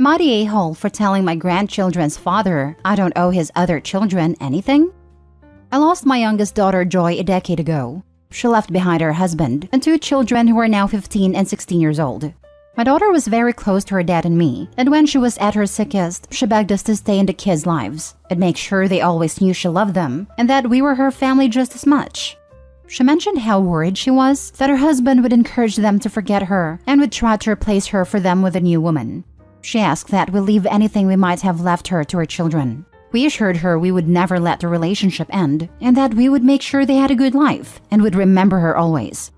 Am I the a-hole for telling my grandchildren's father I don't owe his other children anything? I lost my youngest daughter Joy a decade ago. She left behind her husband and 2 children who are now 15 and 16 years old. My daughter was very close to her dad and me, and when she was at her sickest, she begged us to stay in the kids' lives and make sure they always knew she loved them and that we were her family just as much. She mentioned how worried she was that her husband would encourage them to forget her and would try to replace her for them with a new woman. She asked that we leave anything we might have left her to her children. We assured her we would never let the relationship end and that we would make sure they had a good life and would remember her always.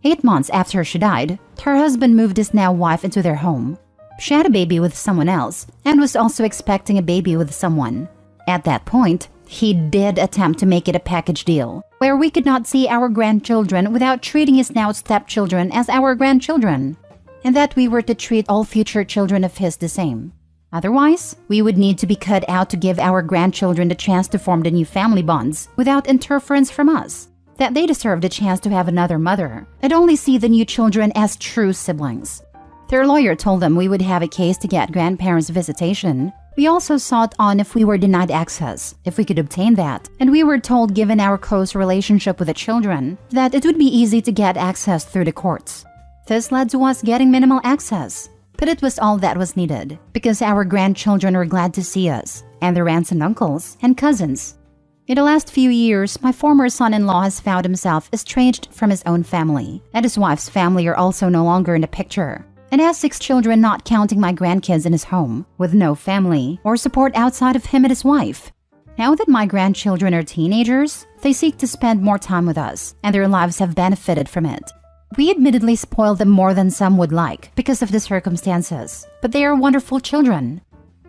8 months after she died, her husband moved his now wife into their home. She had a baby with someone else and was also expecting a baby with someone. At that point, he did attempt to make it a package deal, where we could not see our grandchildren without treating his now stepchildren as our grandchildren, and that we were to treat all future children of his the same. Otherwise, we would need to be cut out to give our grandchildren the chance to form the new family bonds without interference from us. That they deserved a chance to have another mother and only see the new children as true siblings. Their lawyer told them we would have a case to get grandparents' visitation. We also sought on if we were denied access, if we could obtain that, and we were told given our close relationship with the children, that it would be easy to get access through the courts. This led to us getting minimal access, but it was all that was needed, because our grandchildren were glad to see us, and their aunts and uncles, and cousins. In the last few years, my former son-in-law has found himself estranged from his own family, and his wife's family are also no longer in the picture, and has 6 children not counting my grandkids in his home, with no family or support outside of him and his wife. Now that my grandchildren are teenagers, they seek to spend more time with us, and their lives have benefited from it. We admittedly spoil them more than some would like because of the circumstances, but they are wonderful children.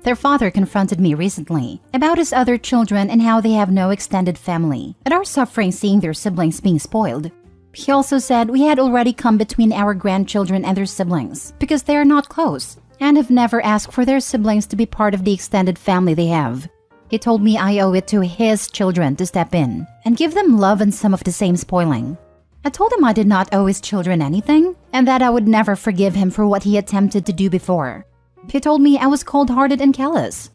Their father confronted me recently about his other children and how they have no extended family and are suffering seeing their siblings being spoiled. He also said we had already come between our grandchildren and their siblings because they are not close and have never asked for their siblings to be part of the extended family they have. He told me I owe it to his children to step in and give them love and some of the same spoiling. I told him I did not owe his children anything and that I would never forgive him for what he attempted to do before. He told me I was cold-hearted and callous.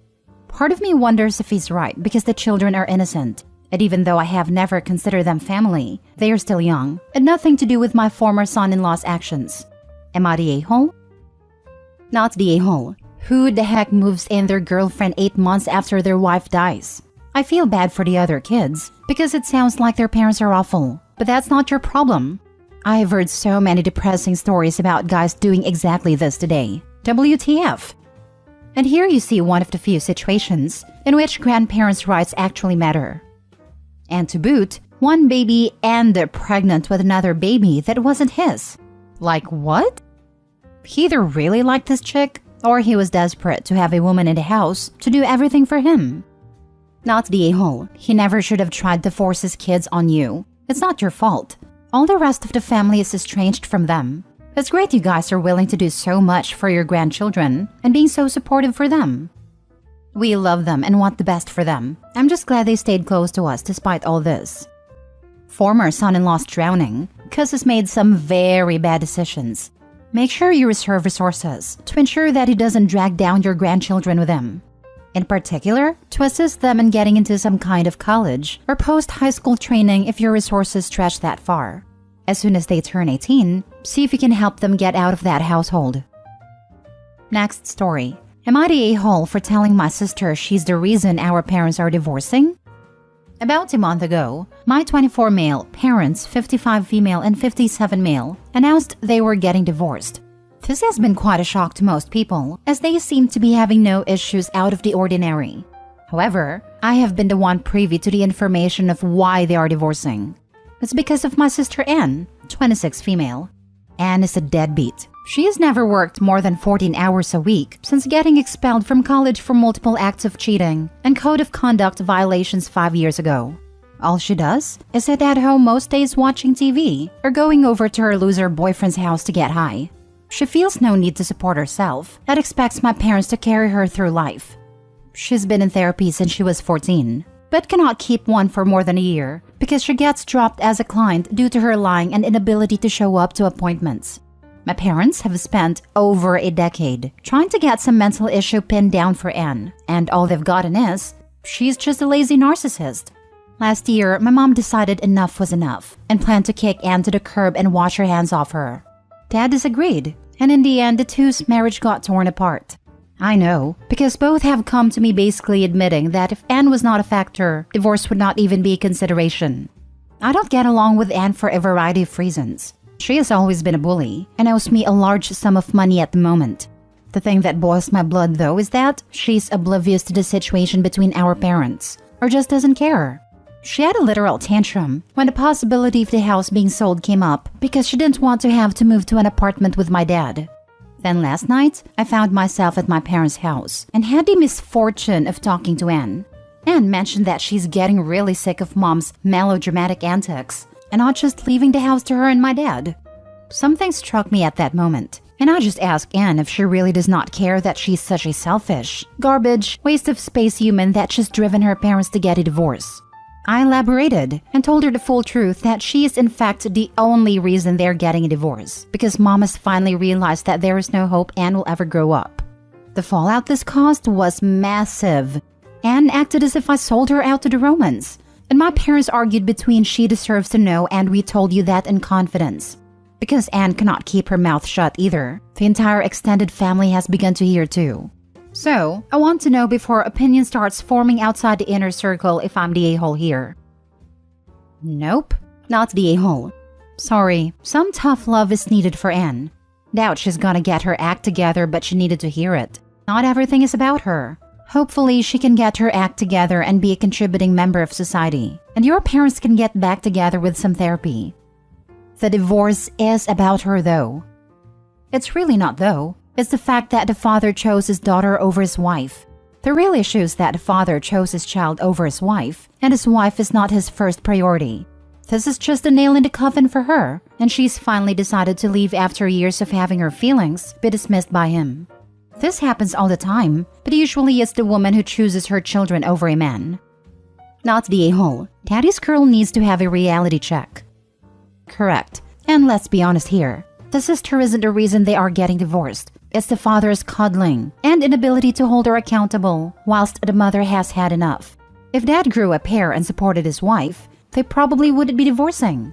Part of me wonders if he's right because the children are innocent, and even though I have never considered them family, they are still young and nothing to do with my former son-in-law's actions. Am I the a-hole? Not the a-hole. Who the heck moves in their girlfriend 8 months after their wife dies? I feel bad for the other kids because it sounds like their parents are awful, but that's not your problem. I have heard so many depressing stories about guys doing exactly this today. WTF? And here you see one of the few situations in which grandparents' rights actually matter. And to boot, one baby and pregnant with another baby that wasn't his. Like what? He either really liked this chick, or he was desperate to have a woman in the house to do everything for him. Not the a-hole. He never should have tried to force his kids on you. It's not your fault. All the rest of the family is estranged from them. It's great you guys are willing to do so much for your grandchildren and being so supportive for them. We love them and want the best for them. I'm just glad they stayed close to us despite all this. Former son-in-law's drowning because he's made some very bad decisions. Make sure you reserve resources to ensure that he doesn't drag down your grandchildren with him. In particular, to assist them in getting into some kind of college or post-high school training if your resources stretch that far. As soon as they turn 18, see if you can help them get out of that household. Next story. Am I the a-hole for telling my sister she's the reason our parents are divorcing? About a month ago, my 24 male parents, 55 female and 57 male, announced they were getting divorced. This has been quite a shock to most people, as they seem to be having no issues out of the ordinary. However, I have been the one privy to the information of why they are divorcing. It's because of my sister Anne, 26 female. Anne is a deadbeat. She has never worked more than 14 hours a week since getting expelled from college for multiple acts of cheating and code of conduct violations 5 years ago. All she does is sit at home most days watching TV or going over to her loser boyfriend's house to get high. She feels no need to support herself and expects my parents to carry her through life. She's been in therapy since she was 14, but cannot keep one for more than a year because she gets dropped as a client due to her lying and inability to show up to appointments. My parents have spent over a decade trying to get some mental issue pinned down for Anne, and all they've gotten is, she's just a lazy narcissist. Last year, my mom decided enough was enough and planned to kick Anne to the curb and wash her hands off her. Dad disagreed, and in the end, the two's marriage got torn apart. I know, because both have come to me basically admitting that if Anne was not a factor, divorce would not even be a consideration. I don't get along with Anne for a variety of reasons. She has always been a bully and owes me a large sum of money at the moment. The thing that boils my blood, though, is that she's oblivious to the situation between our parents, or just doesn't care. She had a literal tantrum when the possibility of the house being sold came up because she didn't want to have to move to an apartment with my dad. Then last night, I found myself at my parents' house and had the misfortune of talking to Anne. Anne mentioned that she's getting really sick of Mom's melodramatic antics and not just leaving the house to her and my dad. Something struck me at that moment, and I just asked Anne if she really does not care that she's such a selfish, garbage, waste of space human that's just driven her parents to get a divorce. I elaborated and told her the full truth that she is in fact the only reason they're getting a divorce, because Mom has finally realized that there is no hope Anne will ever grow up. The fallout this caused was massive. Anne acted as if I sold her out to the Romans, and my parents argued between she deserves to know and we told you that in confidence. Because Anne cannot keep her mouth shut either, the entire extended family has begun to hear too. So, I want to know before opinion starts forming outside the inner circle if I'm the a-hole here. Nope, not the a-hole. Sorry, some tough love is needed for Anne. Doubt she's gonna get her act together, but she needed to hear it. Not everything is about her. Hopefully, she can get her act together and be a contributing member of society. And your parents can get back together with some therapy. The divorce is about her though. It's really not though. It's the fact that the father chose his daughter over his wife. The real issue is that the father chose his child over his wife, and his wife is not his first priority. This is just a nail in the coffin for her, and she's finally decided to leave after years of having her feelings be dismissed by him. This happens all the time, but usually it's the woman who chooses her children over a man. Not the a-hole. Daddy's girl needs to have a reality check. Correct. And let's be honest here. The sister isn't the reason they are getting divorced. It's the father's coddling and inability to hold her accountable, whilst the mother has had enough. If Dad grew a pair and supported his wife, they probably wouldn't be divorcing.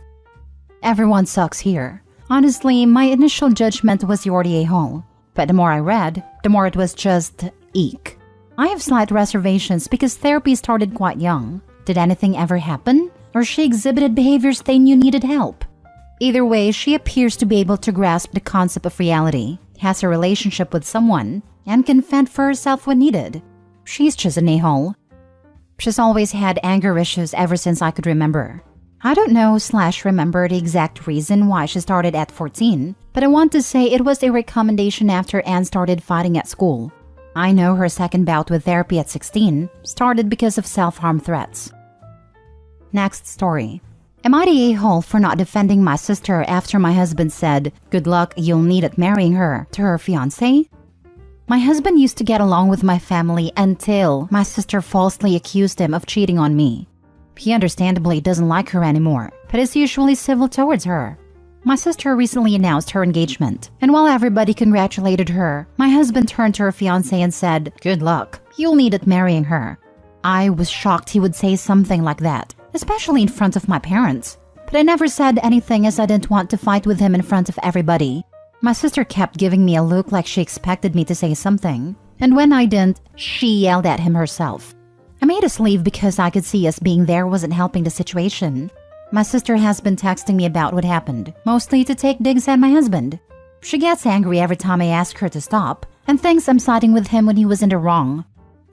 Everyone sucks here. Honestly, my initial judgment was you're the a-hole. But the more I read, the more it was just eek. I have slight reservations because therapy started quite young. Did anything ever happen? Or she exhibited behaviors they knew needed help? Either way, she appears to be able to grasp the concept of reality, has a relationship with someone, and can fend for herself when needed. She's just an a-hole. She's always had anger issues ever since I could remember. I don't know/remember the exact reason why she started at 14, but I want to say it was a recommendation after Anne started fighting at school. I know her second bout with therapy at 16 started because of self-harm threats. Next story. Am I the a-hole for not defending my sister after my husband said, "Good luck, you'll need it marrying her," to her fiancé? My husband used to get along with my family until my sister falsely accused him of cheating on me. He understandably doesn't like her anymore, but is usually civil towards her. My sister recently announced her engagement, and while everybody congratulated her, my husband turned to her fiancé and said, "Good luck, you'll need it marrying her." I was shocked he would say something like that, especially in front of my parents. But I never said anything as I didn't want to fight with him in front of everybody. My sister kept giving me a look like she expected me to say something, and when I didn't, she yelled at him herself. I made us leave because I could see us being there wasn't helping the situation. My sister has been texting me about what happened, mostly to take digs at my husband. She gets angry every time I ask her to stop, and thinks I'm siding with him when he was in the wrong.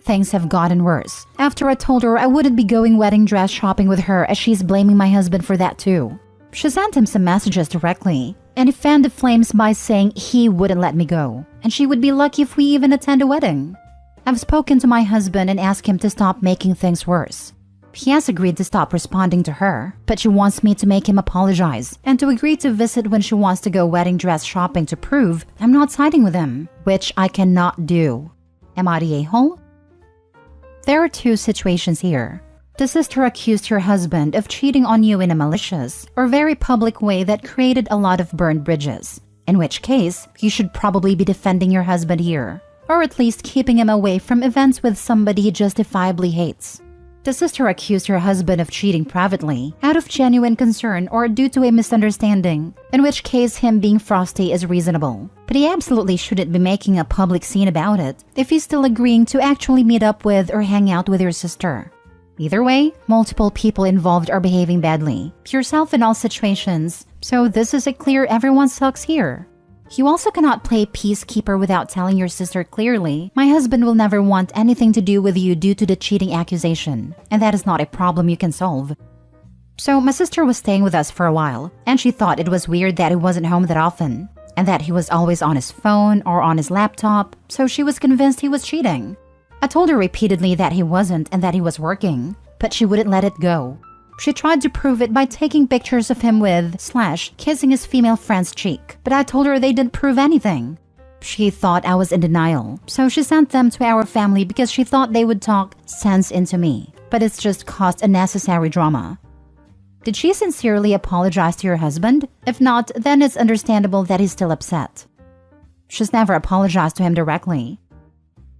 Things have gotten worse after I told her I wouldn't be going wedding dress shopping with her, as she's blaming my husband for that too. She sent him some messages directly, and he fanned the flames by saying he wouldn't let me go, and she would be lucky if we even attend a wedding. I've spoken to my husband and asked him to stop making things worse. He has agreed to stop responding to her, but she wants me to make him apologize and to agree to visit when she wants to go wedding dress shopping to prove I'm not siding with him, which I cannot do. Am I the a-hole? There are two situations here. The sister accused her husband of cheating on you in a malicious or very public way that created a lot of burned bridges. in which case, you should probably be defending your husband here, or at least keeping him away from events with somebody he justifiably hates. The sister accused her husband of cheating privately, out of genuine concern or due to a misunderstanding, in which case him being frosty is reasonable. But he absolutely shouldn't be making a public scene about it if he's still agreeing to actually meet up with or hang out with your sister. Either way, multiple people involved are behaving badly, yourself in all situations, so this is a clear everyone sucks here. You also cannot play peacekeeper without telling your sister clearly, my husband will never want anything to do with you due to the cheating accusation, and that is not a problem you can solve. So my sister was staying with us for a while, and she thought it was weird that he wasn't home that often, and that he was always on his phone or on his laptop, so she was convinced he was cheating. I told her repeatedly that he wasn't and that he was working, but she wouldn't let it go. She tried to prove it by taking pictures of him with / kissing his female friend's cheek, but I told her they didn't prove anything. She thought I was in denial, so she sent them to our family because she thought they would talk sense into me, but it's just caused unnecessary drama. Did she sincerely apologize to your husband? If not, then it's understandable that he's still upset. She's never apologized to him directly.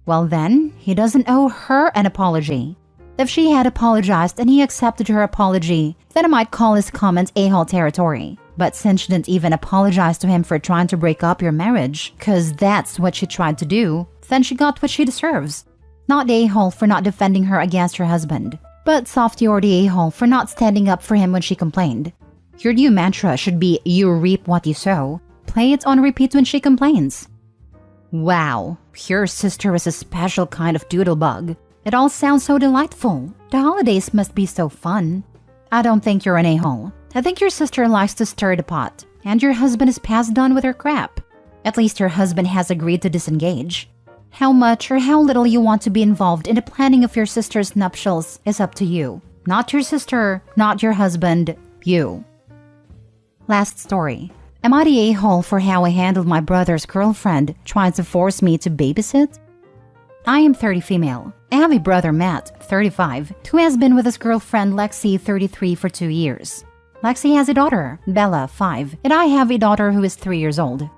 Well then, he doesn't owe her an apology. If she had apologized and he accepted her apology, then I might call his comments a-hole territory. But since she didn't even apologize to him for trying to break up your marriage, cause that's what she tried to do, then she got what she deserves. Not the a-hole for not defending her against her husband, but softy or the a-hole for not standing up for him when she complained. Your new mantra should be you reap what you sow. Play it on repeat when she complains. Wow, your sister is a special kind of doodlebug. It all sounds so delightful. The holidays must be so fun. I don't think you're an a-hole. I think your sister likes to stir the pot, and your husband is past done with her crap. At least your husband has agreed to disengage. How much or how little you want to be involved in the planning of your sister's nuptials is up to you. Not your sister, not your husband, you. Last story. Am I the a-hole for how I handled my brother's girlfriend trying to force me to babysit? I am 30 female. I have a brother, Matt, 35, who has been with his girlfriend, Lexi, 33, for 2 years. Lexi has a daughter, Bella, 5, and I have a daughter who is 3 years old.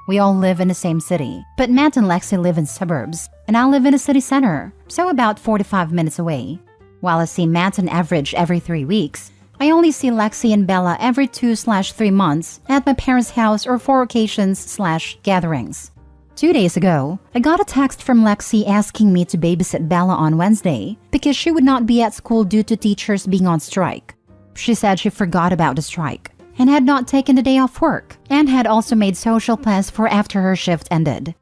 We all live in the same city, but Matt and Lexi live in suburbs, and I live in a city center, so about 45 minutes away. While I see Matt on average every 3 weeks, I only see Lexi and Bella every 2/3 months at my parents' house or for occasions/gatherings. 2 days ago, I got a text from Lexi asking me to babysit Bella on Wednesday because she would not be at school due to teachers being on strike. She said she forgot about the strike and had not taken the day off work and had also made social plans for after her shift ended.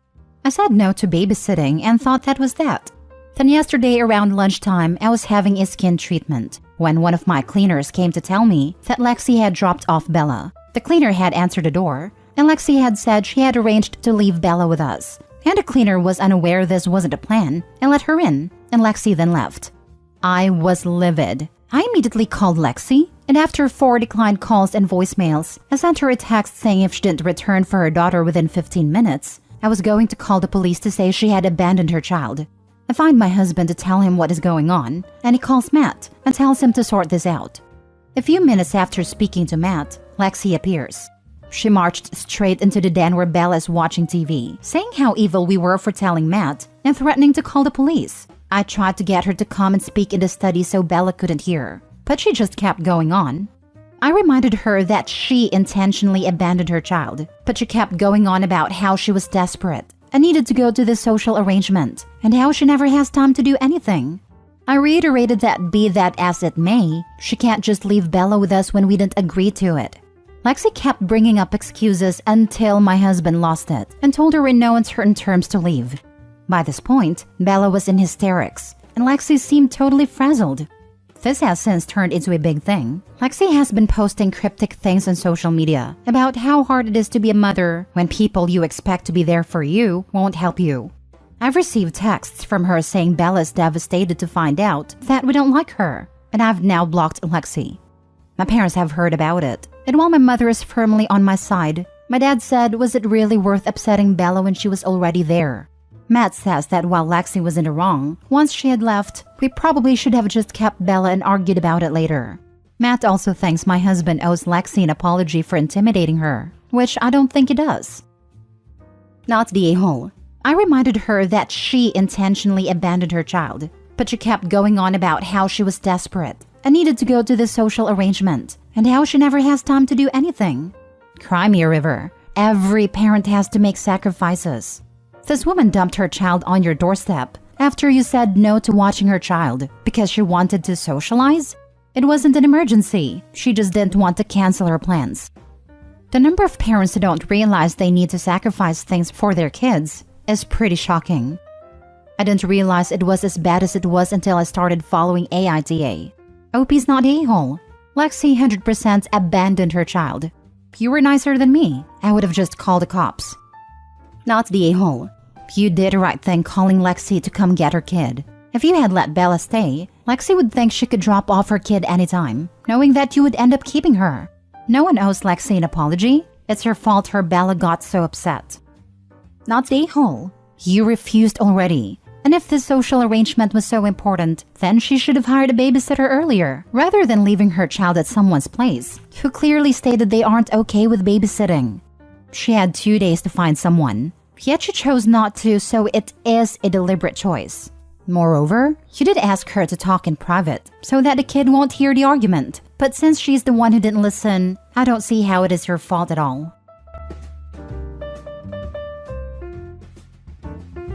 I said no to babysitting and thought that was that. Then yesterday around lunchtime, I was having a skin treatment when one of my cleaners came to tell me that Lexi had dropped off Bella. The cleaner had answered the door, and Lexi had said she had arranged to leave Bella with us. And the cleaner was unaware this wasn't a plan and let her in, and Lexi then left. I was livid. I immediately called Lexi, and after 4 declined calls and voicemails, I sent her a text saying if she didn't return for her daughter within 15 minutes, I was going to call the police to say she had abandoned her child. I find my husband to tell him what is going on, and he calls Matt and tells him to sort this out. A few minutes after speaking to Matt, Lexi appears. She marched straight into the den where Bella is watching TV, saying how evil we were for telling Matt and threatening to call the police. I tried to get her to come and speak in the study so Bella couldn't hear, but she just kept going on. I reminded her that she intentionally abandoned her child, but she kept going on about how she was desperate and needed to go to this social arrangement and how she never has time to do anything. I reiterated that be that as it may, she can't just leave Bella with us when we didn't agree to it. Lexi kept bringing up excuses until my husband lost it and told her in no uncertain terms to leave. By this point, Bella was in hysterics, and Lexi seemed totally frazzled. This has since turned into a big thing. Lexi has been posting cryptic things on social media about how hard it is to be a mother when people you expect to be there for you won't help you. I've received texts from her saying Bella is devastated to find out that we don't like her, and I've now blocked Lexi. My parents have heard about it, and while my mother is firmly on my side, my dad said, was it really worth upsetting Bella when she was already there? Matt says that while Lexi was in the wrong, once she had left, we probably should have just kept Bella and argued about it later. Matt also thinks my husband owes Lexi an apology for intimidating her, which I don't think he does. Not the a-hole. I reminded her that she intentionally abandoned her child, but she kept going on about how she was desperate and needed to go to the social arrangement and how she never has time to do anything. Cry me a river. Every parent has to make sacrifices. This woman dumped her child on your doorstep after you said no to watching her child because she wanted to socialize? It wasn't an emergency. She just didn't want to cancel her plans. The number of parents who don't realize they need to sacrifice things for their kids is pretty shocking. I didn't realize it was as bad as it was until I started following AITA. OP's not a-hole. Lexi 100% abandoned her child. If you were nicer than me, I would have just called the cops. Not the a-hole. You did the right thing calling Lexi to come get her kid. If you had let Bella stay, Lexi would think she could drop off her kid anytime, knowing that you would end up keeping her. No one owes Lexi an apology. It's her fault her Bella got so upset. Not the a-hole. You refused already. And if this social arrangement was so important, then she should have hired a babysitter earlier, rather than leaving her child at someone's place, who clearly stated they aren't okay with babysitting. She had 2 days to find someone, yet she chose not to, so it is a deliberate choice. Moreover, you did ask her to talk in private, so that the kid won't hear the argument. But since she's the one who didn't listen, I don't see how it is your fault at all.